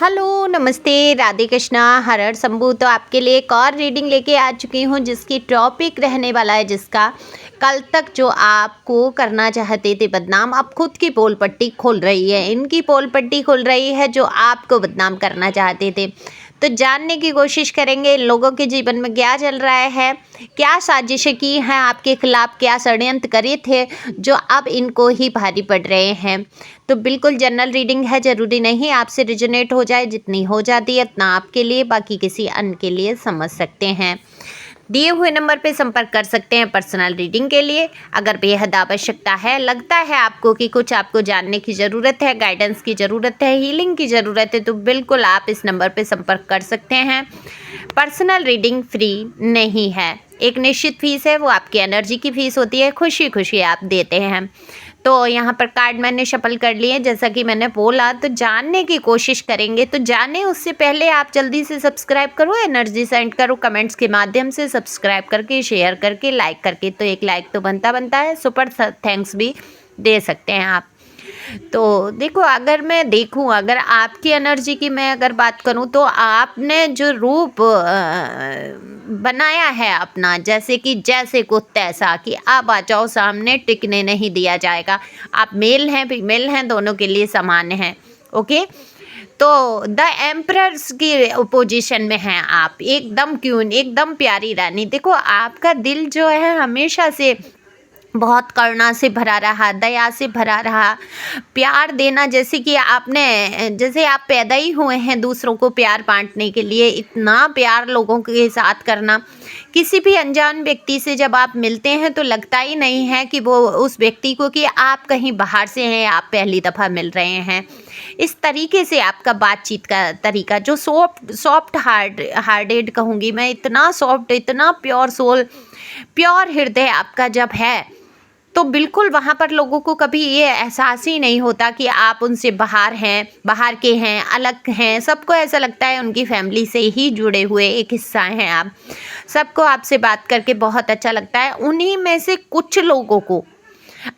Hello, नमस्ते, राधे कृष्णा, हर हर शंभू। तो आपके लिए एक और रीडिंग लेके आ चुकी हूँ जिसकी टॉपिक रहने वाला है, जिसका कल तक जो आपको करना चाहते थे बदनाम, अब खुद की पोल पट्टी खुल रही है। इनकी पोल पट्टी खुल रही है जो आपको बदनाम करना चाहते थे। तो जानने की कोशिश करेंगे इन लोगों के जीवन में क्या चल रहा है, क्या साजिशें की हैं आपके खिलाफ, क्या षड्यंत्र करे थे जो अब इनको ही भारी पड़ रहे हैं। तो बिल्कुल जनरल रीडिंग है, ज़रूरी नहीं आपसे रिजोनेट हो जाए, जितनी हो जाती है उतना आपके लिए, बाकी किसी अन्य के लिए समझ सकते हैं। दिए हुए नंबर पे संपर्क कर सकते हैं पर्सनल रीडिंग के लिए। अगर बेहद आवश्यकता है, लगता है आपको कि कुछ आपको जानने की ज़रूरत है, गाइडेंस की ज़रूरत है, हीलिंग की ज़रूरत है, तो बिल्कुल आप इस नंबर पे संपर्क कर सकते हैं। पर्सनल रीडिंग फ्री नहीं है, एक निश्चित फीस है, वो आपकी एनर्जी की फीस होती है, खुशी खुशी आप देते हैं। तो यहाँ पर कार्ड मैंने शफल कर लिए, जैसा कि मैंने बोला। तो जानने की कोशिश करेंगे, तो जाने उससे पहले आप जल्दी से सब्सक्राइब करो, एनर्जी सेंड करो कमेंट्स के माध्यम से, सब्सक्राइब करके, शेयर करके, लाइक करके। तो एक लाइक तो बनता है, सुपर थैंक्स भी दे सकते हैं आप। तो देखो, अगर मैं देखूं, अगर आपकी एनर्जी की मैं अगर बात करूं, तो आपने जो रूप बनाया है अपना, जैसे कि जैसे को तैसा, कि अब आ जाओ सामने, टिकने नहीं दिया जाएगा। आप मेल हैं फीमेल हैं, दोनों के लिए समान हैं। ओके, तो द एम्परर्स की पोजीशन में हैं आप, एकदम क्यून, एकदम प्यारी रानी। देखो, आपका दिल जो है हमेशा से बहुत करुणा से भरा रहा, दया से भरा रहा, प्यार देना, जैसे कि आपने, जैसे आप पैदा ही हुए हैं दूसरों को प्यार बांटने के लिए, इतना प्यार लोगों के साथ करना। किसी भी अनजान व्यक्ति से जब आप मिलते हैं तो लगता ही नहीं है कि वो उस व्यक्ति को, कि आप कहीं बाहर से हैं, आप पहली दफ़ा मिल रहे हैं। इस तरीके से आपका बातचीत का तरीका, जो सॉफ्ट हार्टेड कहूँगी मैं, इतना सॉफ्ट, इतना प्योर सोल, प्योर हृदय आपका जब है, तो बिल्कुल वहाँ पर लोगों को कभी ये एहसास ही नहीं होता कि आप उनसे बाहर हैं, बाहर के हैं, अलग हैं। सबको ऐसा लगता है उनकी फैमिली से ही जुड़े हुए एक हिस्सा हैं आप। सबको आपसे बात करके बहुत अच्छा लगता है। उन्हीं में से कुछ लोगों को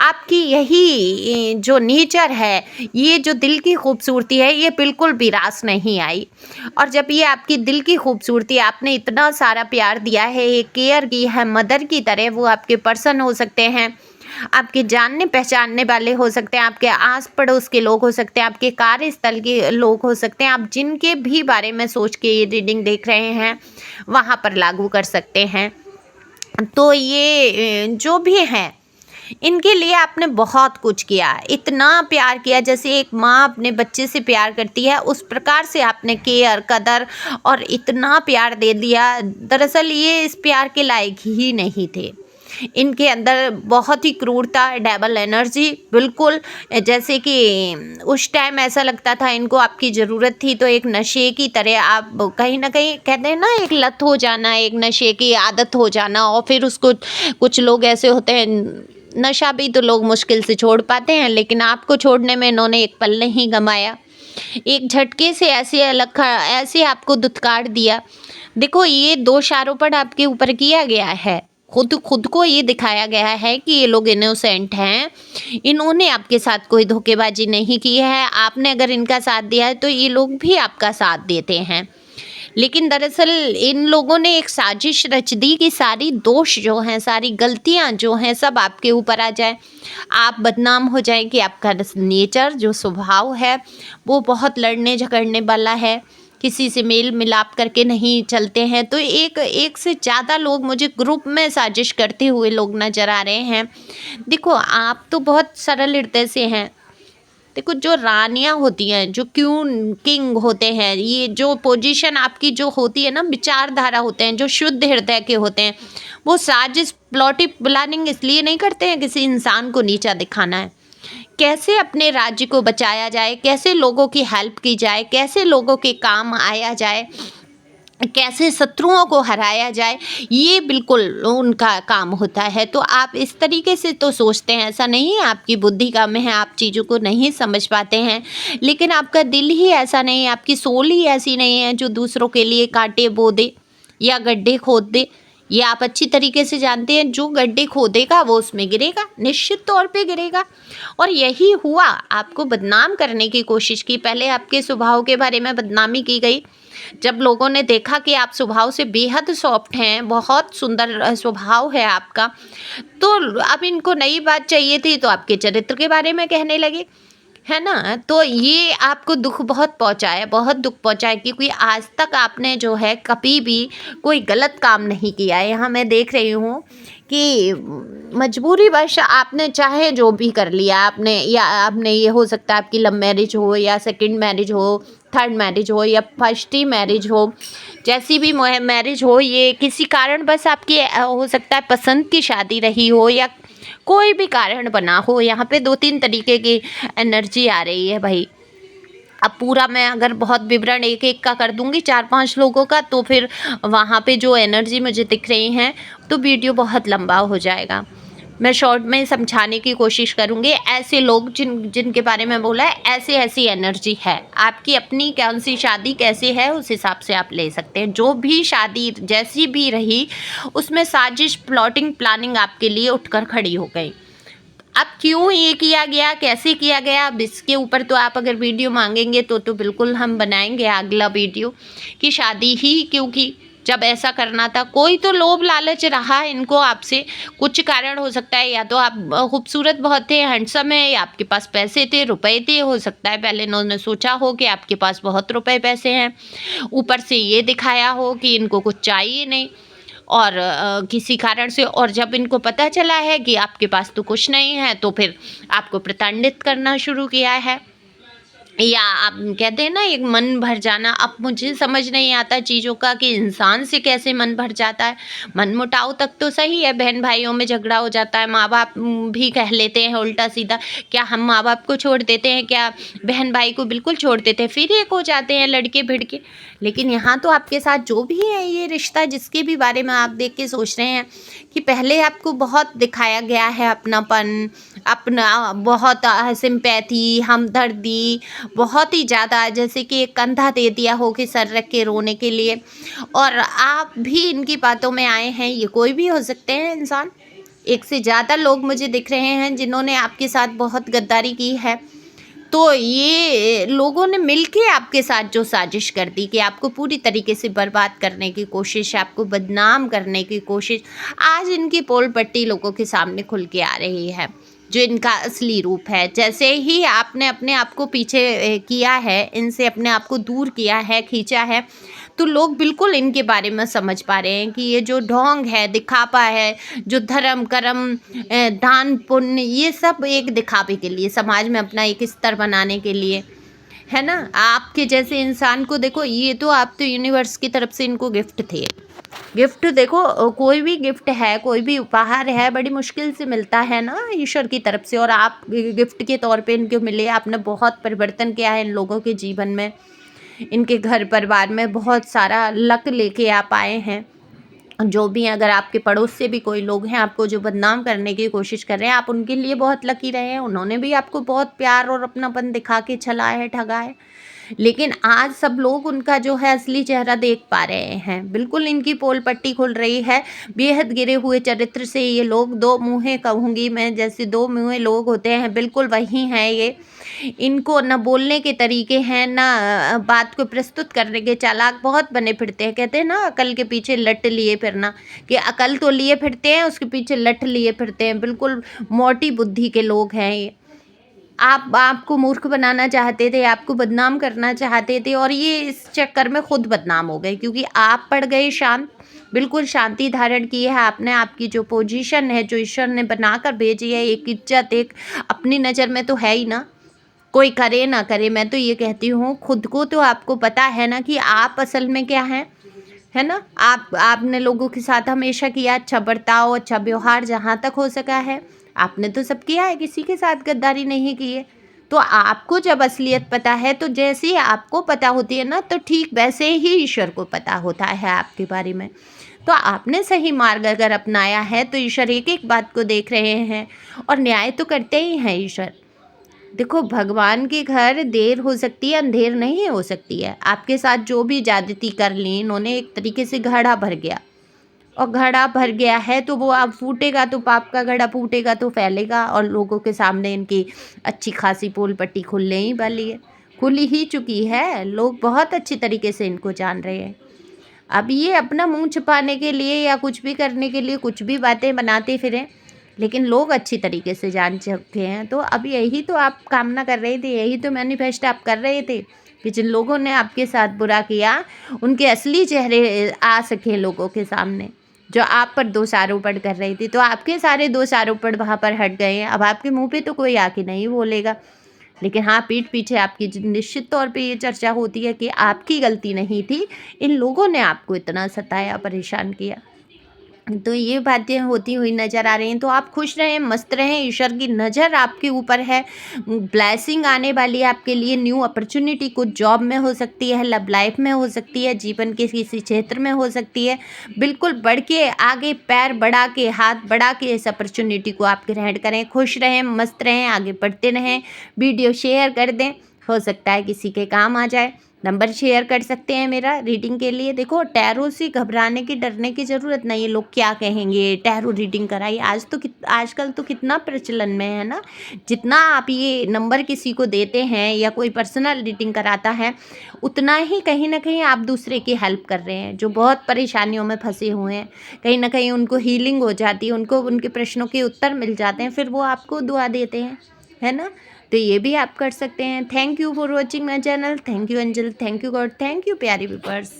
आपकी यही जो नेचर है, ये जो दिल की खूबसूरती है, ये बिल्कुल विरास नहीं आई। और जब ये आपकी दिल की खूबसूरती, आपने इतना सारा प्यार दिया है, ये केयर की है मदर की तरह, वो आपके पर्सन हो सकते हैं, आपके जानने पहचानने वाले हो सकते हैं, आपके आस पड़ोस के लोग हो सकते हैं, आपके कार्यस्थल के लोग हो सकते हैं। आप जिनके भी बारे में सोच के ये रीडिंग देख रहे हैं, वहाँ पर लागू कर सकते हैं। तो ये जो भी हैं, इनके लिए आपने बहुत कुछ किया, इतना प्यार किया, जैसे एक माँ अपने बच्चे से प्यार करती है, उस प्रकार से आपने केयर, कदर और इतना प्यार दे दिया। दरअसल ये इस प्यार के लायक ही नहीं थे। इनके अंदर बहुत ही क्रूरता, डबल एनर्जी, बिल्कुल जैसे कि उस टाइम ऐसा लगता था इनको आपकी ज़रूरत थी, तो एक नशे की तरह आप कहीं ना कहीं, कहते हैं ना, एक लत हो जाना, एक नशे की आदत हो जाना। और फिर उसको, कुछ लोग ऐसे होते हैं, नशा भी तो लोग मुश्किल से छोड़ पाते हैं, लेकिन आपको छोड़ने में इन्होंने एक पल नहीं गंवाया, एक झटके से ऐसे अलग, ऐसे आपको दुत्कार दिया। देखो, ये दो शारोपण आपके ऊपर किया गया है, खुद को ये दिखाया गया है कि ये लोग इनोसेंट हैं, इन्होंने आपके साथ कोई धोखेबाजी नहीं की है। आपने अगर इनका साथ दिया है तो ये लोग भी आपका साथ देते हैं। लेकिन दरअसल इन लोगों ने एक साजिश रच दी कि सारी दोष जो हैं, सारी गलतियां जो हैं, सब आपके ऊपर आ जाए, आप बदनाम हो जाए, कि आपका नेचर, जो स्वभाव है, वो बहुत लड़ने झगड़ने वाला है, किसी से मेल मिलाप करके नहीं चलते हैं। तो एक से ज़्यादा लोग मुझे ग्रुप में साजिश करते हुए लोग नज़र आ रहे हैं। देखो, आप तो बहुत सरल हृदय से हैं। देखो, जो रानियां होती हैं, जो क्यून किंग होते हैं, ये जो पोजीशन आपकी जो होती है ना, विचारधारा होते हैं, जो शुद्ध हृदय के होते हैं, वो साजिश, प्लॉटिंग, प्लानिंग इसलिए नहीं करते हैं किसी इंसान को नीचा दिखाना है। कैसे अपने राज्य को बचाया जाए, कैसे लोगों की हेल्प की जाए, कैसे लोगों के काम आया जाए, कैसे शत्रुओं को हराया जाए, ये बिल्कुल उनका काम होता है। तो आप इस तरीके से तो सोचते हैं, ऐसा नहीं है आपकी बुद्धि कम है, आप चीज़ों को नहीं समझ पाते हैं, लेकिन आपका दिल ही ऐसा नहीं है, आपकी सोल ही ऐसी नहीं है जो दूसरों के लिए कांटे बो दे या गड्ढे खोद दे ये आप अच्छी तरीके से जानते हैं। जो गड्ढे खोदेगा वो उसमें गिरेगा, निश्चित तौर पे गिरेगा। और यही हुआ, आपको बदनाम करने की कोशिश की, पहले आपके स्वभाव के बारे में बदनामी की गई। जब लोगों ने देखा कि आप स्वभाव से बेहद सॉफ्ट हैं, बहुत सुंदर स्वभाव है आपका, तो अब इनको नई बात चाहिए थी तो आपके चरित्र के बारे में कहने लगे, है ना। तो ये आपको दुख बहुत पहुंचा है, बहुत दुख पहुंचा है, क्योंकि आज तक आपने जो है कभी भी कोई गलत काम नहीं किया है। यहाँ मैं देख रही हूँ कि मजबूरीवश आपने चाहे जो भी कर लिया आपने, या आपने, ये हो सकता है आपकी लव मैरिज हो या सेकंड मैरिज हो, थर्ड मैरिज हो या फर्स्ट ही मैरिज हो, जैसी भी मैरिज हो, ये किसी कारण बस आपकी हो सकता है पसंद की शादी रही हो या कोई भी कारण बना हो। यहाँ पे 2-3 तरीके की एनर्जी आ रही है भाई। अब पूरा मैं अगर बहुत विवरण एक एक का कर दूंगी 4-5 लोगों का, तो फिर वहाँ पे जो एनर्जी मुझे दिख रही हैं तो वीडियो बहुत लंबा हो जाएगा। मैं शॉर्ट में समझाने की कोशिश करूँगी। ऐसे लोग जिनके बारे में बोला है, ऐसी ऐसी एनर्जी है आपकी। अपनी कौन सी शादी कैसे है उस हिसाब से आप ले सकते हैं। जो भी शादी जैसी भी रही, उसमें साजिश, प्लॉटिंग, प्लानिंग आपके लिए उठकर खड़ी हो गई। अब क्यों ये किया गया, कैसे किया गया, अब इसके ऊपर तो आप अगर वीडियो मांगेंगे तो बिल्कुल हम बनाएंगे अगला वीडियो कि शादी ही क्यों की, जब ऐसा करना था। कोई तो लोभ लालच रहा इनको आपसे, कुछ कारण हो सकता है, या तो आप खूबसूरत बहुत थे, हैंडसम है, या आपके पास पैसे थे, रुपए थे, हो सकता है पहले इन्होंने सोचा हो कि आपके पास बहुत रुपए पैसे हैं, ऊपर से ये दिखाया हो कि इनको कुछ चाहिए नहीं, और किसी कारण से, और जब इनको पता चला है कि आपके पास तो कुछ नहीं है, तो फिर आपको प्रताड़ित करना शुरू किया है। या आप कहते हैं ना एक मन भर जाना। अब मुझे समझ नहीं आता चीज़ों का कि इंसान से कैसे मन भर जाता है। मनमुटाव तक तो सही है, बहन भाइयों में झगड़ा हो जाता है, माँ बाप भी कह लेते हैं उल्टा सीधा, क्या हम माँ बाप को छोड़ देते हैं, क्या बहन भाई को बिल्कुल छोड़ देते हैं, फिर एक हो जाते हैं लड़के भिड़के। लेकिन यहाँ तो आपके साथ जो भी है ये रिश्ता, जिसके भी बारे में आप देख के सोच रहे हैं कि पहले आपको बहुत दिखाया गया है अपनापन, अपना बहुत सिंपैथी, हमदर्दी, बहुत ही ज़्यादा, जैसे कि एक कंधा दे दिया हो कि सर रख के रोने के लिए, और आप भी इनकी बातों में आए हैं। ये कोई भी हो सकते हैं इंसान, एक से ज़्यादा लोग मुझे दिख रहे हैं जिन्होंने आपके साथ बहुत गद्दारी की है। तो ये लोगों ने मिलके आपके साथ जो साजिश कर दी कि आपको पूरी तरीके से बर्बाद करने की कोशिश, आपको बदनाम करने की कोशिश, आज इनकी पोल पट्टी लोगों के सामने खुल के आ रही है, जो इनका असली रूप है। जैसे ही आपने अपने आप को पीछे किया है, इनसे अपने आप को दूर किया है, खींचा है, तो लोग बिल्कुल इनके बारे में समझ पा रहे हैं कि ये जो ढोंग है, दिखावा है, जो धर्म कर्म, दान पुण्य, ये सब एक दिखावे के लिए, समाज में अपना एक स्तर बनाने के लिए, है ना। आपके जैसे इंसान को देखो, ये तो आप तो यूनिवर्स की तरफ से इनको गिफ्ट थे। गिफ्ट देखो, कोई भी गिफ्ट है, कोई भी उपहार है, बड़ी मुश्किल से मिलता है ना ईश्वर की तरफ से, और आप गिफ्ट के तौर पे इनको मिले। आपने बहुत परिवर्तन किया है इन लोगों के जीवन में, इनके घर परिवार में बहुत सारा लक लेके आप आए हैं। जो भी, अगर आपके पड़ोस से भी कोई लोग हैं आपको जो बदनाम करने की कोशिश कर रहे हैं, आप उनके लिए बहुत लकी रहे हैं। उन्होंने भी आपको बहुत प्यार और अपनापन दिखा के छला है, ठगा है। लेकिन आज सब लोग उनका जो है असली चेहरा देख पा रहे हैं। बिल्कुल इनकी पोल पट्टी खुल रही है। बेहद गिरे हुए चरित्र से ये लोग, दो मुँहे कहूँगी मैं, जैसे दो मुँहे लोग होते हैं, बिल्कुल वही हैं ये। इनको न बोलने के तरीके हैं, न बात को प्रस्तुत करने के, चालाक बहुत बने फिरते हैं। कहते हैं ना अकल के पीछे लट लिए फिरना, कि अकल तो लिए फिरते हैं, उसके पीछे लट लिए फिरते हैं। बिल्कुल मोटी बुद्धि के लोग हैं ये। आपको मूर्ख बनाना चाहते थे, आपको बदनाम करना चाहते थे, और ये इस चक्कर में खुद बदनाम हो गए, क्योंकि आप पड़ गए शांत। बिल्कुल शांति धारण की है आपने। आपकी जो पोजीशन है, जो ईश्वर ने बनाकर भेजी है, एक इज्जत, एक अपनी नज़र में तो है ही ना। कोई करे ना करे, मैं तो ये कहती हूँ, खुद को तो आपको पता है ना कि आप असल में क्या हैं, है ना। आपने लोगों के साथ हमेशा किया अच्छा बर्ताव, अच्छा व्यवहार, जहाँ तक हो सका है आपने तो सब किया है, किसी के साथ गद्दारी नहीं की है। तो आपको जब असलियत पता है, तो जैसे ही आपको पता होती है ना, तो ठीक वैसे ही ईश्वर को पता होता है आपके बारे में। तो आपने सही मार्ग अगर अपनाया है, तो ईश्वर एक एक बात को देख रहे हैं, और न्याय तो करते ही हैं ईश्वर। देखो, भगवान के घर देर हो सकती है, अंधेर नहीं हो सकती है। आपके साथ जो भी ज्यादती कर ली इन्होंने, एक तरीके से घड़ा भर गया, और घड़ा भर गया है तो वो अब फूटेगा, तो पाप का घड़ा फूटेगा तो फैलेगा, और लोगों के सामने इनकी अच्छी खासी पोल पट्टी खुलने ही वाली है, खुल ही चुकी है। लोग बहुत अच्छी तरीके से इनको जान रहे हैं। अब ये अपना मुंह छुपाने के लिए या कुछ भी करने के लिए कुछ भी बातें बनाते फिरें, लेकिन लोग अच्छी तरीके से जान चुके हैं। तो अब यही तो आप कामना कर रहे थे, यही तो मैनिफेस्ट आप कर रहे थे कि जिन लोगों ने आपके साथ बुरा किया उनके असली चेहरे आ सके लोगों के सामने, जो आप पर दोष आरोपण कर रही थी। तो आपके सारे दोष आरोपण वहाँ पर हट गए हैं। अब आपके मुंह पे तो कोई आके नहीं बोलेगा, लेकिन हाँ, पीठ पीछे आपकी निश्चित तौर पे ये चर्चा होती है कि आपकी गलती नहीं थी, इन लोगों ने आपको इतना सताया, परेशान किया। तो ये बातें होती हुई नज़र आ रही हैं। तो आप खुश रहें, मस्त रहें, ईश्वर की नज़र आपके ऊपर है। ब्लेसिंग आने वाली है आपके लिए, न्यू अपॉर्चुनिटी कुछ जॉब में हो सकती है, लव लाइफ में हो सकती है, जीवन के किसी क्षेत्र में हो सकती है। बिल्कुल बढ़ के आगे पैर बढ़ा के, हाथ बढ़ा के इस अपॉर्चुनिटी को आप ग्रहण करें। खुश रहें, मस्त रहें, आगे बढ़ते रहें। वीडियो शेयर कर दें, हो सकता है किसी के काम आ जाए। नंबर शेयर कर सकते हैं मेरा रीडिंग के लिए। देखो, टैरो से घबराने की, डरने की ज़रूरत नहीं है। लोग क्या कहेंगे, टैरो रीडिंग कराई, आजकल तो कितना प्रचलन में है ना। जितना आप ये नंबर किसी को देते हैं या कोई पर्सनल रीडिंग कराता है, उतना ही कहीं ना कहीं आप दूसरे की हेल्प कर रहे हैं, जो बहुत परेशानियों में फंसे हुए हैं। कहीं ना कहीं उनको हीलिंग हो जाती है, उनको उनके प्रश्नों के उत्तर मिल जाते हैं, फिर वो आपको दुआ देते हैं, है ना। तो ये भी आप कर सकते हैं। Thank you for watching my channel. Thank you Anjal, thank you God, thank you प्यारी व्यूअर्स।